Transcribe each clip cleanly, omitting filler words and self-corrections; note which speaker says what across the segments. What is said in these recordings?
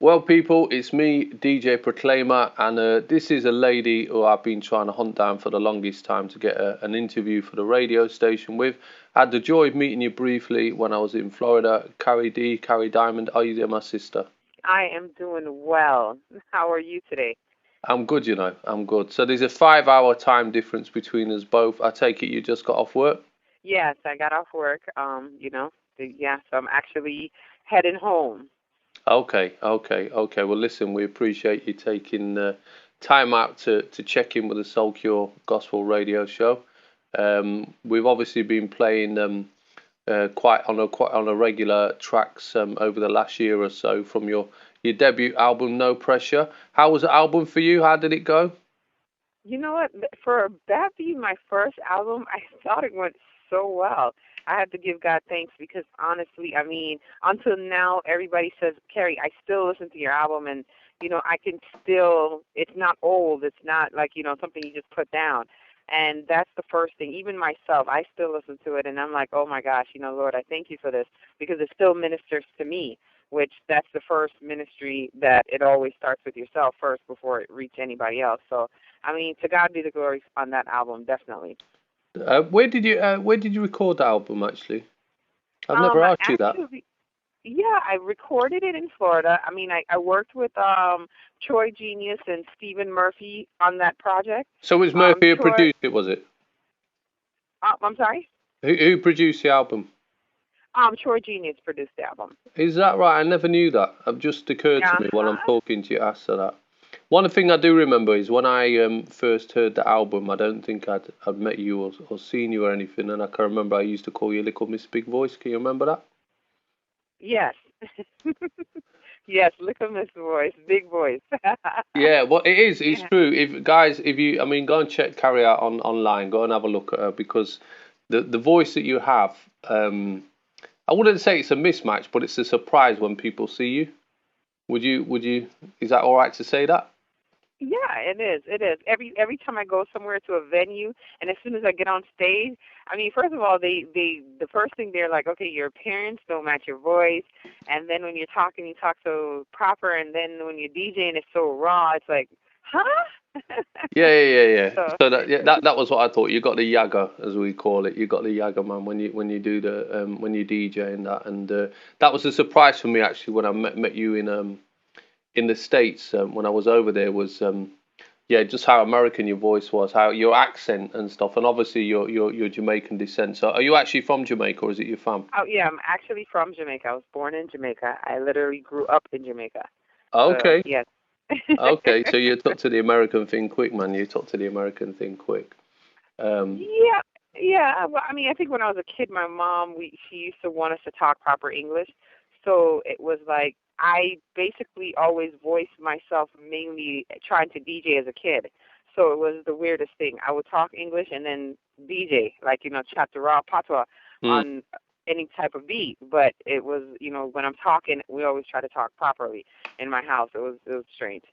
Speaker 1: Well, people, it's me, DJ Proclaima, and this is a lady who I've been trying to hunt down for the longest time to get an interview for the radio station with. I had the joy of meeting you briefly when I was in Florida. Kary D, Kary Diamond, how are you doing, my sister?
Speaker 2: I am doing well. How are you today?
Speaker 1: I'm good, I'm good. So there's a 5 hour time difference between us both. I take it you just got off work?
Speaker 2: Yes, I got off work. So I'm actually heading home.
Speaker 1: Okay. Well, listen, we appreciate you taking time out to check in with the Soulcure Gospel Radio Show. We've obviously been playing quite on a regular tracks over the last year or so from your debut album, No Pressure. How was the album for you? How did it go?
Speaker 2: You know what? For that being my first album, I thought it went so well. I have to give God thanks because honestly, I mean, until now, everybody says, Kary, I still listen to your album and, I can still, it's not old. It's not like, something you just put down. And that's the first thing. Even myself, I still listen to it and I'm like, oh my gosh, Lord, I thank you for this because it still ministers to me, which that's the first ministry that it always starts with yourself first before it reaches anybody else. So, I mean, to God be the glory on that album, definitely.
Speaker 1: Where did you record the album actually? I've never asked you that.
Speaker 2: Yeah, I recorded it in Florida. I mean, I worked with Troy Genius and Stephen Murphy on that project.
Speaker 1: So was Murphy who produced it, was it?
Speaker 2: I'm sorry?
Speaker 1: Who produced the album?
Speaker 2: Troy Genius produced the album.
Speaker 1: Is that right? I never knew that. It just occurred to me while I'm talking to you after that. One thing I do remember is when I first heard the album, I don't think I'd met you or seen you or anything, and I can remember I used to call you Little Miss Big Voice. Can you remember that?
Speaker 2: Yes. Yes, Little Miss Voice, Big Voice.
Speaker 1: Yeah, well, it is. It's true. If you, I mean, go and check Kary out online. Go and have a look at her because the voice that you have, I wouldn't say it's a mismatch, but it's a surprise when people see you. Would you? Is that all right to say that?
Speaker 2: Yeah, it is. It is. Every time I go somewhere to a venue, and as soon as I get on stage, I mean, first of all, they the first thing they're like, okay, your appearance don't match your voice, and then when you're talking, you talk so proper, and then when you're DJing, it's so raw. It's like, huh?
Speaker 1: Yeah. So that was what I thought. You got the Yaga, as we call it. You got the Yaga, man, when you do the when you DJ and that was a surprise for me actually when I met you in the States when I was over there was just how American your voice was, how your accent and stuff, and obviously your Jamaican descent. So are you actually from Jamaica or is it your fam?
Speaker 2: Oh yeah, I'm actually from Jamaica. I was born in Jamaica. I literally grew up in Jamaica.
Speaker 1: Okay.
Speaker 2: So, yes.
Speaker 1: Okay, so you took to the American thing quick, man. You took to the American thing quick.
Speaker 2: Yeah, yeah. Well, I mean, I think when I was a kid, my mom, she used to want us to talk proper English, so it was like I basically always voiced myself mainly trying to DJ as a kid. So it was the weirdest thing. I would talk English and then DJ, like chatera patois
Speaker 1: Mm.
Speaker 2: on any type of beat. But it was, when I'm talking, we always try to talk properly in my house. It was strange.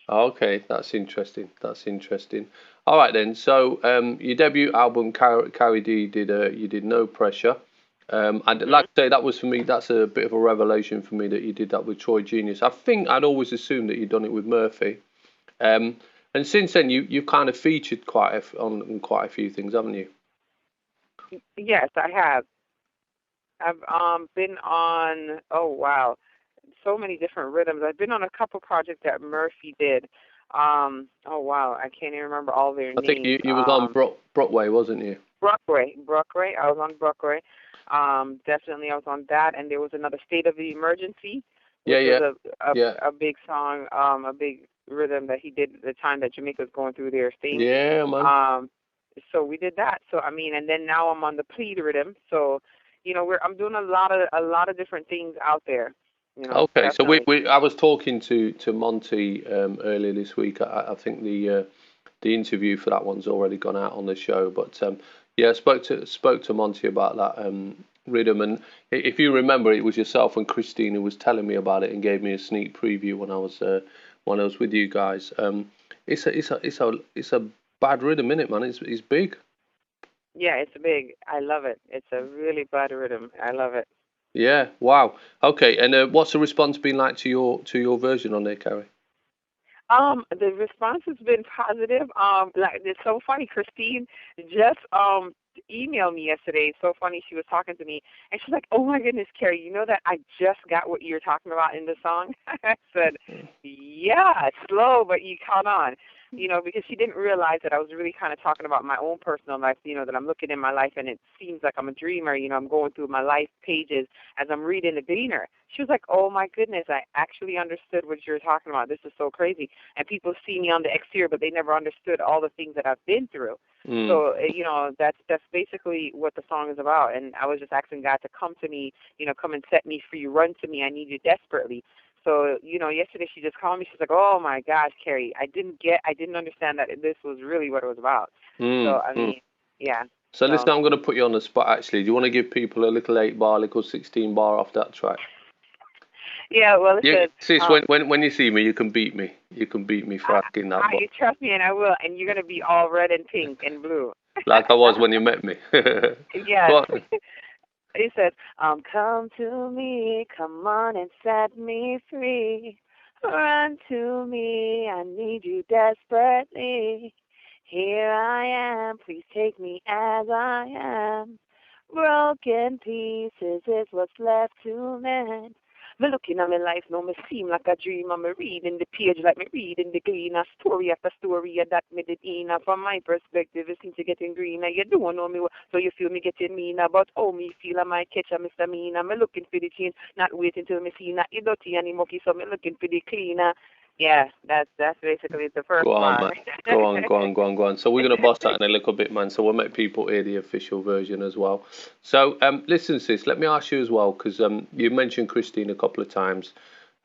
Speaker 1: Okay, that's interesting. That's interesting. All right then. So your debut album, Kary D, you did No Pressure. And like I say, that was for me. That's a bit of a revelation for me that you did that with Troy Genius. I think I'd always assumed that you'd done it with Murphy. And since then, you've kind of featured on quite a few things, haven't you?
Speaker 2: Yes, I have. I've been on, oh wow, so many different rhythms. I've been on a couple projects that Murphy did. Oh wow, I can't even remember all their
Speaker 1: I think
Speaker 2: names.
Speaker 1: you was on Brockway, wasn't you?
Speaker 2: Brockway. I was on Brockway. Definitely I was on that, and there was another State of the Emergency, which was a big song, a big rhythm that he did at the time that Jamaica was going through their thing.
Speaker 1: Yeah, man.
Speaker 2: So we did that. So I mean, and then now I'm on the plead rhythm. So I'm doing a lot of different things out there.
Speaker 1: Okay, so
Speaker 2: definitely.
Speaker 1: I was talking to Monty earlier this week. I think the interview for that one's already gone out on the show, but I spoke to Monty about that rhythm, and if you remember, it was yourself and Christine who was telling me about it and gave me a sneak preview when I was with you guys. It's a bad rhythm, innit, man? It's big.
Speaker 2: Yeah, it's big. I love it. It's a really bad rhythm. I love it.
Speaker 1: Yeah, wow. Okay, and what's the response been like to your version on there, Kary?
Speaker 2: The response has been positive. Like it's so funny. Christine just emailed me yesterday. It's so funny. She was talking to me, and she's like, "Oh my goodness, Kary, you know that I just got what you're talking about in the song." I said, "Yeah, it's slow, but you caught on." You know, because she didn't realize that I was really kind of talking about my own personal life. You know, that I'm looking in my life, and it seems like I'm a dreamer. You know, I'm going through my life pages as I'm reading the Gleaner. She was like, "Oh my goodness, I actually understood what you're talking about. This is so crazy." And people see me on the exterior, but they never understood all the things that I've been through.
Speaker 1: Mm.
Speaker 2: So you know, that's basically what the song is about. And I was just asking God to come to me, you know, come and set me free, run to me. I need you desperately. So you know, yesterday she just called me. She's like, "Oh my gosh, Kary, I didn't understand that this was really what it was about." So
Speaker 1: Mm.
Speaker 2: I
Speaker 1: Mm.
Speaker 2: mean, yeah.
Speaker 1: So listen,
Speaker 2: So
Speaker 1: I'm going to put you on the spot. Actually, do you want to give people a little 8 bar, little 16 bar off that track?
Speaker 2: yeah, well, it
Speaker 1: Yeah,
Speaker 2: says,
Speaker 1: sis, when you see me, you can beat me. You can beat me for asking that, but
Speaker 2: trust me, and I will. And you're gonna be all red and pink and blue.
Speaker 1: like I was when you met me.
Speaker 2: Yes.
Speaker 1: Go on.
Speaker 2: He says, come to me, come on and set me free. Run to me, I need you desperately. Here I am, please take me as I am. Broken pieces is what's left to mend. Me looking at my life now, me seem like a dream. I'm reading the page like me reading the Gleaner, story after story, and that me did in. From my perspective, it seems to getting greener. You don't know me, so you feel me getting meaner. But oh, me feel I might catch a misdemeanor. Me looking for the change, not waiting till me see not the dirty and the mucky. So me looking for the cleaner. Yeah, that's basically the first
Speaker 1: Go on,
Speaker 2: part.
Speaker 1: man. Go on, go on, go on, go on. So we're going to boss that in a little bit, man. So we'll make people hear the official version as well. So listen, sis, let me ask you as well, because you mentioned Christine a couple of times.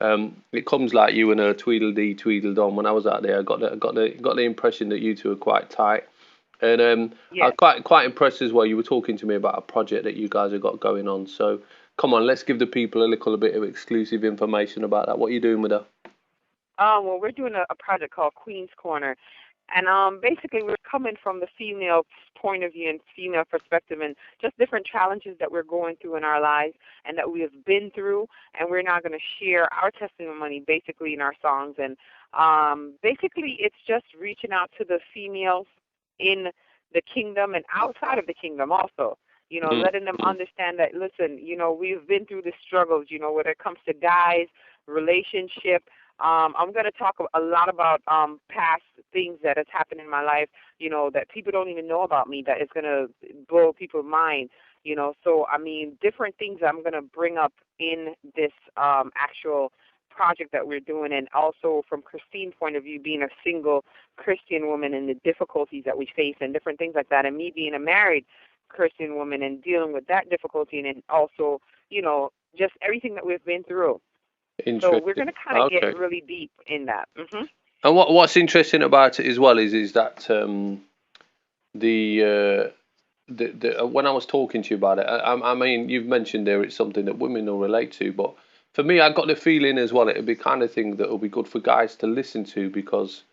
Speaker 1: It comes like you and her Tweedledee, Tweedledum. When I was out there, I got the impression that you two are quite tight. And I
Speaker 2: Yes.
Speaker 1: was quite impressed as well. You were talking to me about a project that you guys have got going on. So come on, let's give the people a little bit of exclusive information about that. What are you doing with her?
Speaker 2: Well, we're doing a project called Queen's Corner, and basically we're coming from the female point of view and female perspective, and just different challenges that we're going through in our lives and that we have been through, and we're now going to share our testimony basically in our songs, and basically it's just reaching out to the females in the kingdom and outside of the kingdom also. You know, letting them understand that, listen, you know, we've been through the struggles, you know, whether it comes to guys, relationship. I'm going to talk a lot about past things that has happened in my life, you know, that people don't even know about me, that is going to blow people's mind, you know. So, I mean, different things I'm going to bring up in this actual project that we're doing, and also from Christine's point of view, being a single Christian woman and the difficulties that we face and different things like that, and me being a married Christian woman and dealing with that difficulty, and also, you know, just everything that we've been through. So we're going
Speaker 1: Interesting.
Speaker 2: to kind of get
Speaker 1: Okay.
Speaker 2: really deep in that.
Speaker 1: And what's interesting about it as well is that the when I was talking to you about it, I mean, you've mentioned there it's something that women will relate to, but for me, I got the feeling as well it'd be kind of thing that will be good for guys to listen to, because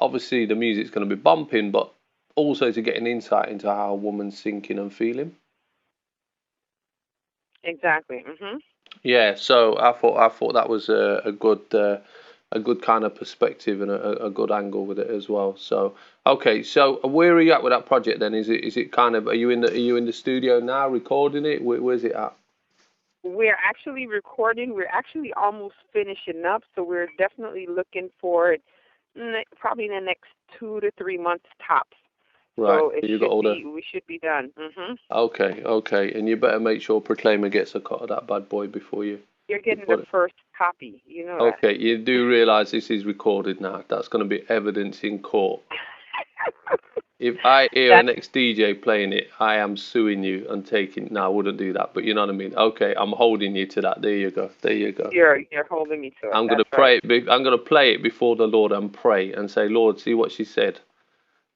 Speaker 1: obviously the music's going to be bumping, but also to get an insight into how a woman's thinking and feeling.
Speaker 2: Exactly.
Speaker 1: Yeah, so I thought that was a good kind of perspective and a good angle with it as well. So okay, so where are you at with that project then? Is it kind of, are you in the studio now recording it? Where's it at?
Speaker 2: We're actually recording. We're actually almost finishing up, so we're definitely looking for it probably in the next 2 to 3 months tops.
Speaker 1: Right,
Speaker 2: So it
Speaker 1: you got
Speaker 2: should
Speaker 1: all the.
Speaker 2: be, we should be done.
Speaker 1: Okay, and you better make sure Proclaima gets a cut of that bad boy before you.
Speaker 2: You're getting the
Speaker 1: Put it.
Speaker 2: first copy. You know that.
Speaker 1: Okay, you do realise this is recorded now. That's going to be evidence in court. If I hear an
Speaker 2: That's
Speaker 1: ex-DJ playing it, I am suing you and taking. No, I wouldn't do that, but you know what I mean. Okay, I'm holding you to that. There you go. There you go.
Speaker 2: you're holding me to it.
Speaker 1: I'm gonna
Speaker 2: That's right.
Speaker 1: pray. I'm gonna play it before the Lord and pray and say, Lord, see what she said,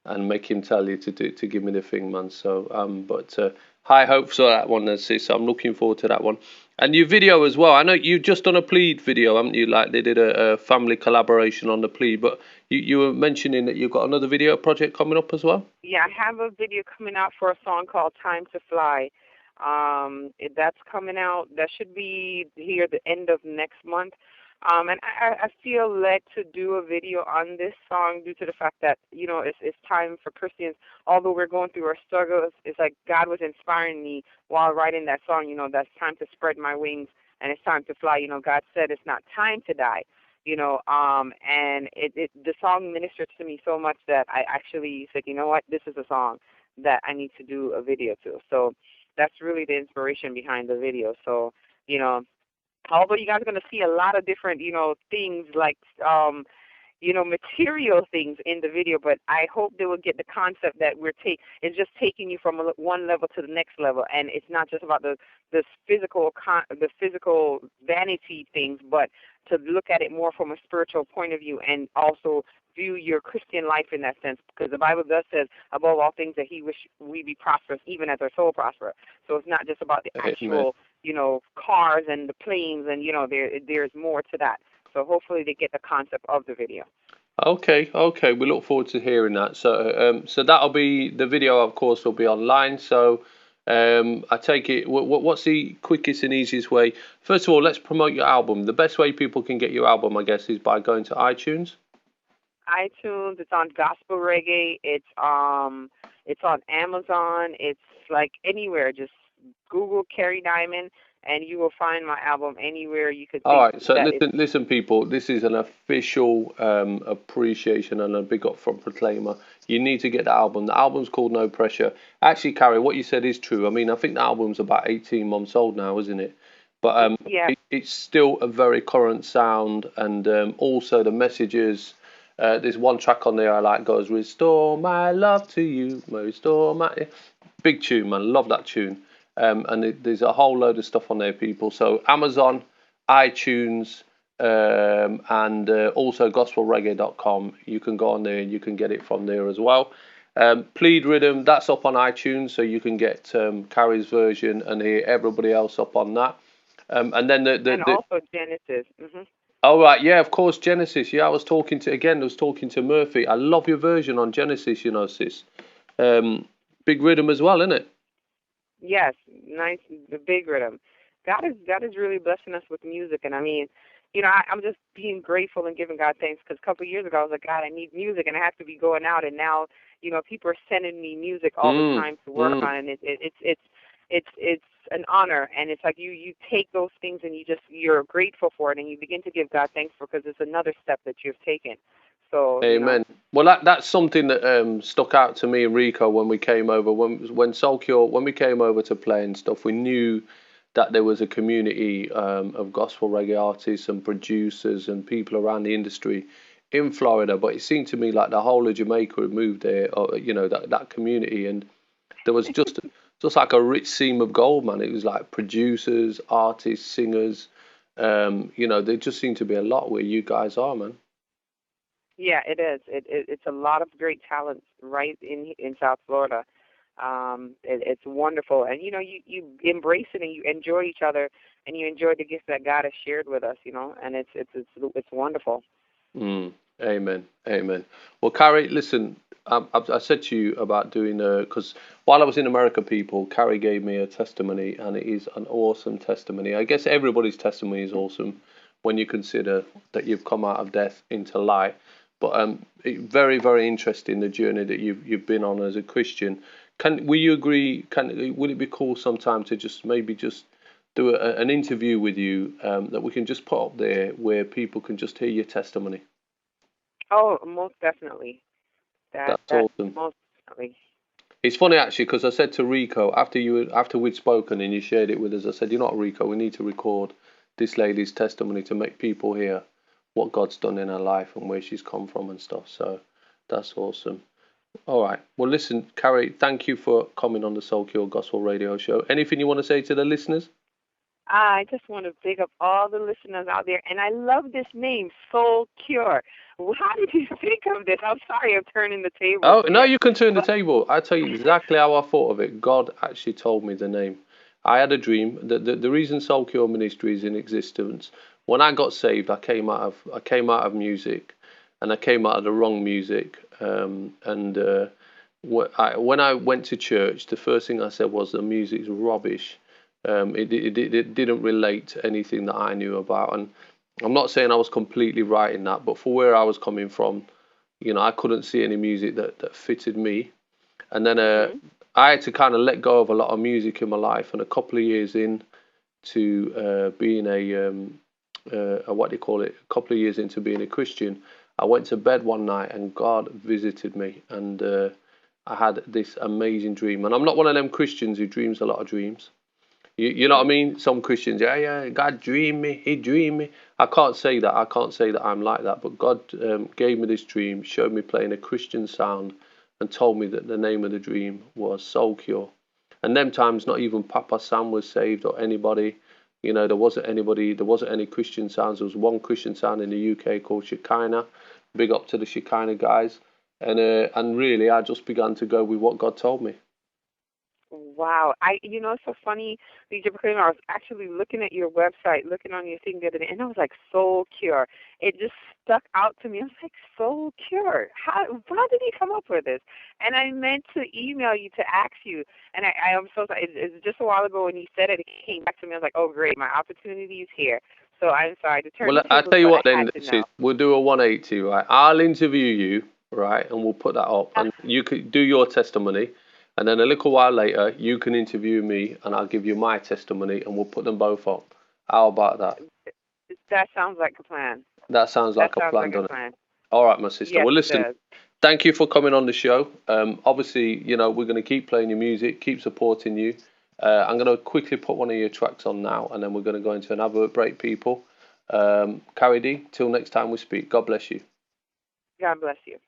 Speaker 1: and make Him tell you to give me the thing, man. So but high hopes for that one, sis. I'm looking forward to that one. And your video as well. I know you've just done a plead video, haven't you? Like they did a family collaboration on the plead, but you were mentioning that you've got another video project coming up as well.
Speaker 2: Yeah, I have a video coming out for a song called Time to Fly. That's coming out. That should be here the end of next month. And I feel led to do a video on this song due to the fact that, it's time for Christians, although we're going through our struggles, it's like God was inspiring me while writing that song, that's time to spread my wings and it's time to fly. God said it's not time to die, and the song ministered to me so much that I actually said, you know what, this is a song that I need to do a video to. So that's really the inspiration behind the video. So, although you guys are going to see a lot of different, things like, material things in the video, but I hope they will get the concept that it's just taking you from one level to the next level, and it's not just about the physical vanity things, but to look at it more from a spiritual point of view, and also view your Christian life in that sense, because the Bible does says above all things that He wish we be prosperous, even as our soul prosper. So it's not just about the actual, cars and the planes, and there's more to that. So hopefully they get the concept of the video.
Speaker 1: Okay. We look forward to hearing that. So, so that'll be the video. Of course, will be online. So, I take it. What's the quickest and easiest way? First of all, let's promote your album. The best way people can get your album, I guess, is by going to iTunes.
Speaker 2: iTunes. It's on Gospel Reggae. It's on Amazon. It's like anywhere. Just Google Kary Diamond, and you will find my album anywhere you could.
Speaker 1: All right. So listen, people. This is an official appreciation and a big up from Proclaima. You need to get the album. The album's called No Pressure. Actually, Kary, what you said is true. I mean, I think the album's about 18 months old now, isn't it? But
Speaker 2: yeah,
Speaker 1: it's still a very current sound, and also the messages. There's one track on there I like, goes, "Restore my love to you, restore my..." Big tune, man. Love that tune. And there's a whole load of stuff on there, people. So Amazon, iTunes, and also gospelreggae.com. You can go on there and you can get it from there as well. Plead Rhythm, that's up on iTunes, so you can get Kary's version and hear everybody else up on that. And then
Speaker 2: also Genesis. Mm-hmm.
Speaker 1: Oh, right, yeah, of course, Genesis. Yeah, I was talking to Murphy. I love your version on Genesis, sis. Big rhythm as well, isn't it?
Speaker 2: Yes, nice, the big rhythm. God is really blessing us with music, and I mean, I'm just being grateful and giving God thanks, because a couple of years ago I was like, God, I need music, and I have to be going out, and now, people are sending me music all the time to work on, and it's an honor, and it's like you take those things and you're grateful for it, and you begin to give God thanks for, because it's another step that you've taken. So,
Speaker 1: amen. Well, that's something that stuck out to me and Rico when we came over. When Soulcure, when we came over to play and stuff, we knew that there was a community of gospel reggae artists and producers and people around the industry in Florida. But it seemed to me like the whole of Jamaica had moved there, or, that community, and there was just like a rich seam of gold, man. It was like producers, artists, singers. There just seemed to be a lot where you guys are, man.
Speaker 2: Yeah, it is. It's a lot of great talent right in South Florida. It's wonderful, and you embrace it and you enjoy each other, and you enjoy the gifts that God has shared with us. And it's wonderful.
Speaker 1: Amen. Well, Kary, listen, I said to you about doing because while I was in America, people, Kary gave me a testimony, and it is an awesome testimony. I guess everybody's testimony is awesome when you consider that you've come out of death into light. But very, very interesting, the journey that you've been on as a Christian. Will you agree? Would it be cool sometime to just do an interview with you that we can just put up there where people can just hear your testimony?
Speaker 2: Oh, most definitely.
Speaker 1: That's awesome.
Speaker 2: Most definitely.
Speaker 1: It's funny actually, because I said to Rico after we'd spoken and you shared it with us, I said, Rico, we need to record this lady's testimony to make people hear what God's done in her life and where she's come from and stuff. So that's awesome. All right. Well, listen, Kary, thank you for coming on the Soulcure Gospel Radio Show. Anything you want to say to the listeners?
Speaker 2: I just want to big up all the listeners out there. And I love this name, Soulcure. How did you think of this? I'm sorry I'm turning the table.
Speaker 1: Oh, no, you can turn the table. I'll tell you exactly how I thought of it. God actually told me the name. I had a dream. The reason Soulcure Ministry is in existence, when I got saved, I came out of music, and I came out of the wrong music. when I went to church, the first thing I said was the music's rubbish. It didn't relate to anything that I knew about, and I'm not saying I was completely right in that, but for where I was coming from, I couldn't see any music that fitted me. And then I had to kind of let go of a lot of music in my life, and a couple of years in to being what do you call it? A couple of years into being a Christian, I went to bed one night and God visited me, and I had this amazing dream. And I'm not one of them Christians who dreams a lot of dreams. You know what I mean? Some Christians, yeah, God dreamed me, He dreamed me. I can't say that. I can't say that I'm like that. But God gave me this dream, showed me playing a Christian sound, and told me that the name of the dream was Soulcure. And them times, not even Papa Sam was saved or anybody. There wasn't anybody. There wasn't any Christian sounds. There was one Christian sound in the UK called Shekinah. Big up to the Shekinah guys. And really, I just began to go with what God told me.
Speaker 2: Wow. It's so funny, DJ Proclaima. I was actually looking at your website, looking on your thing the other day, and I was like, Soulcure. It just stuck out to me. I was like, Soulcure. How did you come up with this? And I meant to email you to ask you, and I am so sorry. It's just a while ago when you said it, it came back to me. I was like, oh, great, my opportunity is here. So I'm sorry to turn.
Speaker 1: Well, I'll tell you what then, sis, we'll do a 180, right? I'll interview you, right, and we'll put that up, and you could do your testimony. And then a little while later, you can interview me, and I'll give you my testimony, and we'll put them both up. How about that?
Speaker 2: That sounds like a plan.
Speaker 1: That sounds like a plan, doesn't it? All right, my sister.
Speaker 2: Yes,
Speaker 1: well, listen, thank you for coming on the show. Obviously, we're going to keep playing your music, keep supporting you. I'm going to quickly put one of your tracks on now, and then we're going to go into an advert break, people. Kary D, till next time we speak. God bless you.
Speaker 2: God bless you.